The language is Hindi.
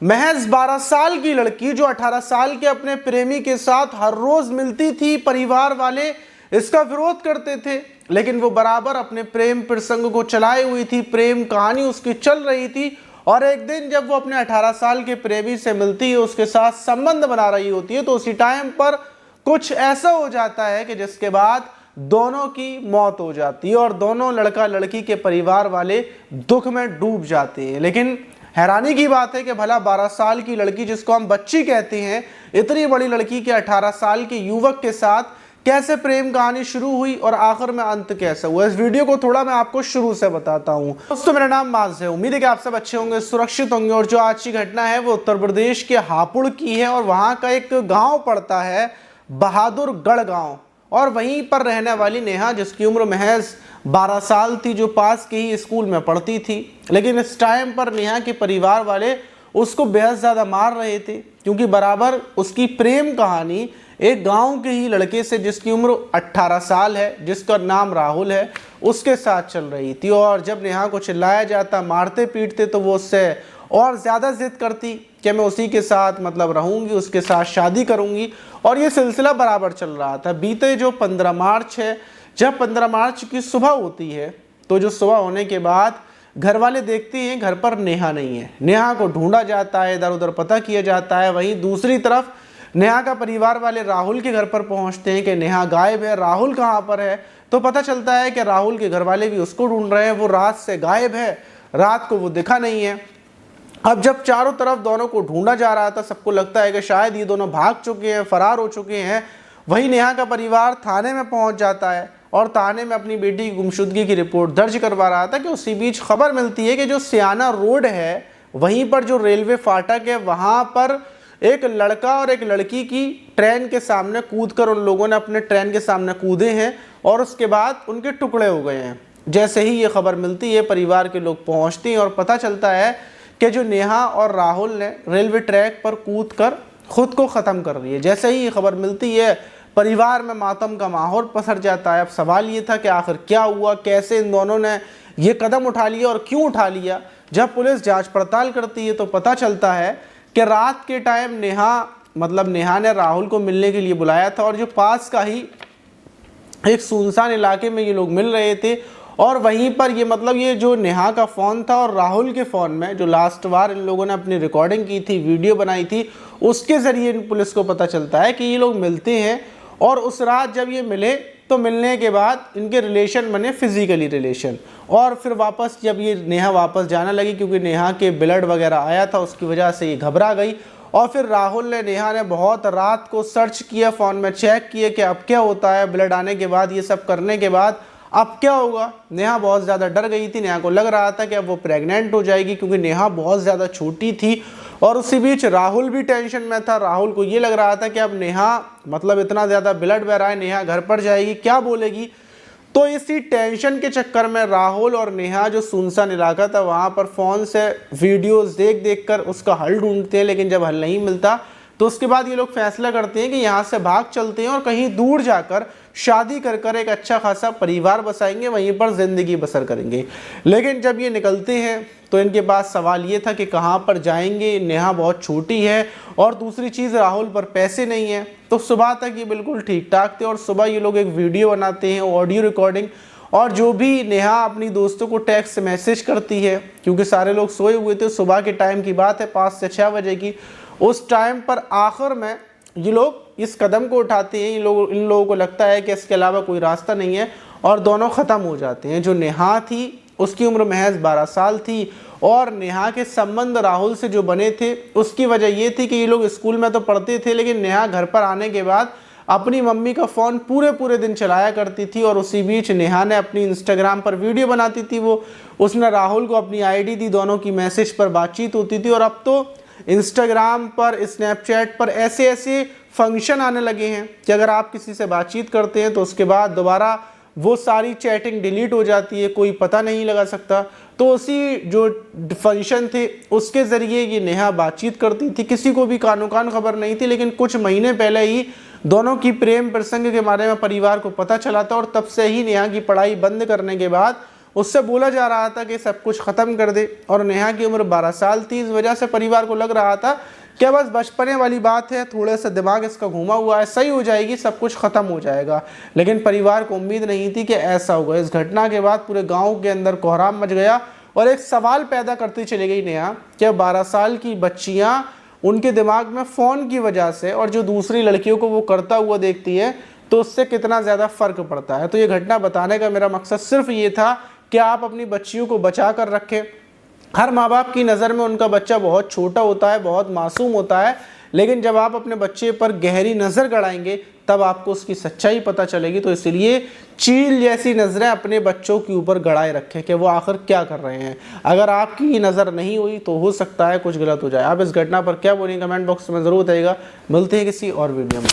महज 12 साल की लड़की जो 18 साल के अपने प्रेमी के साथ हर रोज मिलती थी, परिवार वाले इसका विरोध करते थे, लेकिन वो बराबर अपने प्रेम प्रसंग को चलाए हुई थी। प्रेम कहानी उसकी चल रही थी और एक दिन जब वो अपने 18 साल के प्रेमी से मिलती है, उसके साथ संबंध बना रही होती है, तो उसी टाइम पर कुछ ऐसा हो जाता है कि जिसके बाद दोनों की मौत हो जाती है और दोनों लड़का लड़की के परिवार वाले दुख में डूब जाते हैं। लेकिन हैरानी की बात है कि भला 12 साल की लड़की, जिसको हम बच्ची कहते हैं, इतनी बड़ी लड़की के 18 साल के युवक के साथ कैसे प्रेम कहानी शुरू हुई और आखिर में अंत कैसे हुआ। इस वीडियो को थोड़ा मैं आपको शुरू से बताता हूं। दोस्तों, मेरा नाम माज है। उम्मीद है कि आप सब अच्छे होंगे, सुरक्षित होंगे। और जो आज की घटना है वो उत्तर प्रदेश के हापुड़ की है और वहां का एक गांव पड़ता है बहादुरगढ़ गांव, और वहीं पर रहने वाली नेहा, जिसकी उम्र महज 12 साल थी, जो पास के ही स्कूल में पढ़ती थी। लेकिन इस टाइम पर नेहा के परिवार वाले उसको बेहद ज़्यादा मार रहे थे, क्योंकि बराबर उसकी प्रेम कहानी एक गांव के ही लड़के से, जिसकी उम्र 18 साल है, जिसका नाम राहुल है, उसके साथ चल रही थी। और जब नेहा को चिल्लाया जाता, मारते पीटते, तो वो उससे और ज़्यादा जिद करती कि मैं उसी के साथ मतलब रहूँगी, उसके साथ शादी करूँगी। और ये सिलसिला बराबर चल रहा था। बीते जो 15 मार्च है, जब 15 मार्च की सुबह होती है, तो जो सुबह होने के बाद घर वाले देखते हैं घर पर नेहा नहीं है। नेहा को ढूंढा जाता है, इधर उधर पता किया जाता है। वहीं दूसरी तरफ नेहा का परिवार वाले राहुल के घर पर पहुंचते हैं कि नेहा गायब है, राहुल कहाँ पर है। तो पता चलता है कि राहुल के घर वाले भी उसको ढूंढ रहे हैं, वो रात से गायब है, रात को वो दिखा नहीं है। अब जब चारों तरफ दोनों को ढूंढा जा रहा था, सबको लगता है कि शायद ये दोनों भाग चुके हैं, फरार हो चुके हैं। वहीं नेहा का परिवार थाने में पहुंच जाता है और थाने में अपनी बेटी की गुमशुदगी की रिपोर्ट दर्ज करवा रहा था कि उसी बीच खबर मिलती है कि जो सियाना रोड है, वहीं पर जो रेलवे फाटक है, वहां पर एक लड़का और एक लड़की की ट्रेन के सामने कूदकर, उन लोगों ने अपने ट्रेन के सामने कूदे हैं और उसके बाद उनके टुकड़े हो गए हैं। जैसे ही ये खबर मिलती है, परिवार के लोग पहुंचते हैं और पता चलता है कि जो नेहा और राहुल ने रेलवे ट्रैक पर कूदकर खुद को ख़त्म कर रही है। जैसे ही ये खबर मिलती है, परिवार में मातम का माहौल पसर जाता है। अब सवाल ये था कि आखिर क्या हुआ, कैसे इन दोनों ने ये कदम उठा लिया और क्यों उठा लिया। जब पुलिस जांच पड़ताल करती है तो पता चलता है कि रात के टाइम नेहा ने राहुल को मिलने के लिए बुलाया था और जो पास का ही एक सुनसान इलाके में ये लोग मिल रहे थे। और वहीं पर ये जो नेहा का फ़ोन था और राहुल के फ़ोन में जो लास्ट बार इन लोगों ने अपनी रिकॉर्डिंग की थी, वीडियो बनाई थी, उसके ज़रिए पुलिस को पता चलता है कि ये लोग मिलते हैं। और उस रात जब ये मिले तो मिलने के बाद इनके रिलेशन बने, फिजिकली रिलेशन। और फिर वापस जब ये नेहा वापस जाने लगी, क्योंकि नेहा के ब्लड वगैरह आया था, उसकी वजह से ये घबरा गई। और फिर नेहा ने बहुत रात को सर्च किया, फ़ोन में चेक किया कि अब क्या होता है, ब्लड आने के बाद, ये सब करने के बाद अब क्या होगा। नेहा बहुत ज़्यादा डर गई थी। नेहा को लग रहा था कि अब वो प्रेग्नेंट हो जाएगी, क्योंकि नेहा बहुत ज़्यादा छोटी थी। और उसी बीच राहुल भी टेंशन में था। राहुल को ये लग रहा था कि अब नेहा इतना ज़्यादा ब्लड बह रहा है, नेहा घर पर जाएगी, क्या बोलेगी। तो इसी टेंशन के चक्कर में राहुल और नेहा जो सुनसान इलाका था, वहाँ पर फ़ोन से वीडियोज़ देख देख कर उसका हल ढूंढते हैं। लेकिन जब हल नहीं मिलता तो उसके बाद ये लोग फैसला करते हैं कि यहाँ से भाग चलते हैं और कहीं दूर जाकर शादी कर कर एक अच्छा खासा परिवार बसाएंगे, वहीं पर ज़िंदगी बसर करेंगे। लेकिन जब ये निकलते हैं तो इनके पास सवाल ये था कि कहाँ पर जाएंगे। नेहा बहुत छोटी है और दूसरी चीज़ राहुल पर पैसे नहीं है। तो सुबह तक ये बिल्कुल ठीक ठाक थे और सुबह ये लोग एक वीडियो बनाते हैं, ऑडियो रिकॉर्डिंग, और जो भी नेहा अपनी दोस्तों को टेक्स्ट मैसेज करती है, क्योंकि सारे लोग सोए हुए थे, सुबह के टाइम की बात है, 5 से 6 बजे की। उस टाइम पर आखिर में ये लोग इस कदम को उठाते हैं। इन लोगों को लगता है कि इसके अलावा कोई रास्ता नहीं है और दोनों ख़त्म हो जाते हैं। जो नेहा थी उसकी उम्र महज 12 साल थी और नेहा के संबंध राहुल से जो बने थे, उसकी वजह ये थी कि ये लोग स्कूल में तो पढ़ते थे, लेकिन नेहा घर पर आने के बाद अपनी मम्मी का फ़ोन पूरे दिन चलाया करती थी। और उसी बीच नेहा ने अपनी इंस्टाग्राम पर वीडियो बनाती थी, उसने राहुल को अपनी आईडी दी, दोनों की मैसेज पर बातचीत होती थी। और अब तो इंस्टाग्राम पर, स्नैपचैट पर ऐसे फंक्शन आने लगे हैं कि अगर आप किसी से बातचीत करते हैं तो उसके बाद दोबारा वो सारी चैटिंग डिलीट हो जाती है, कोई पता नहीं लगा सकता। तो उसी जो फंक्शन थे उसके ज़रिए ये नेहा बातचीत करती थी, किसी को भी कानो कान खबर नहीं थी। लेकिन कुछ महीने पहले ही दोनों की प्रेम प्रसंग के बारे में परिवार को पता चला था और तब से ही नेहा की पढ़ाई बंद करने के बाद उससे बोला जा रहा था कि सब कुछ ख़त्म कर दे, और नेहा की उम्र 12 साल थी। इस वजह से परिवार को लग रहा था क्या बस बचपने वाली बात है, थोड़ा सा दिमाग इसका घूमा हुआ है, सही हो जाएगी, सब कुछ ख़त्म हो जाएगा। लेकिन परिवार को उम्मीद नहीं थी कि ऐसा होगा। इस घटना के बाद पूरे गांव के अंदर कोहराम मच गया और एक सवाल पैदा करती चली गई नेहा, क्या 12 साल की बच्चियां उनके दिमाग में फ़ोन की वजह से और जो दूसरी लड़कियों को वो करता हुआ देखती है तो उससे कितना ज़्यादा फ़र्क पड़ता है। तो ये घटना बताने का मेरा मकसद सिर्फ ये था कि आप अपनी बच्चियों को बचा कर रखें। हर माँ बाप की नज़र में उनका बच्चा बहुत छोटा होता है, बहुत मासूम होता है, लेकिन जब आप अपने बच्चे पर गहरी नज़र गड़ाएंगे तब आपको उसकी सच्चाई पता चलेगी। तो इसलिए चील जैसी नज़रें अपने बच्चों के ऊपर गड़ाए रखें कि वो आखिर क्या कर रहे हैं। अगर आपकी नज़र नहीं हुई तो हो सकता है कुछ गलत हो जाए। आप इस घटना पर क्या बोलेंगे कमेंट बॉक्स में ज़रूर बताइएगा। मिलते हैं किसी और वीडियो में।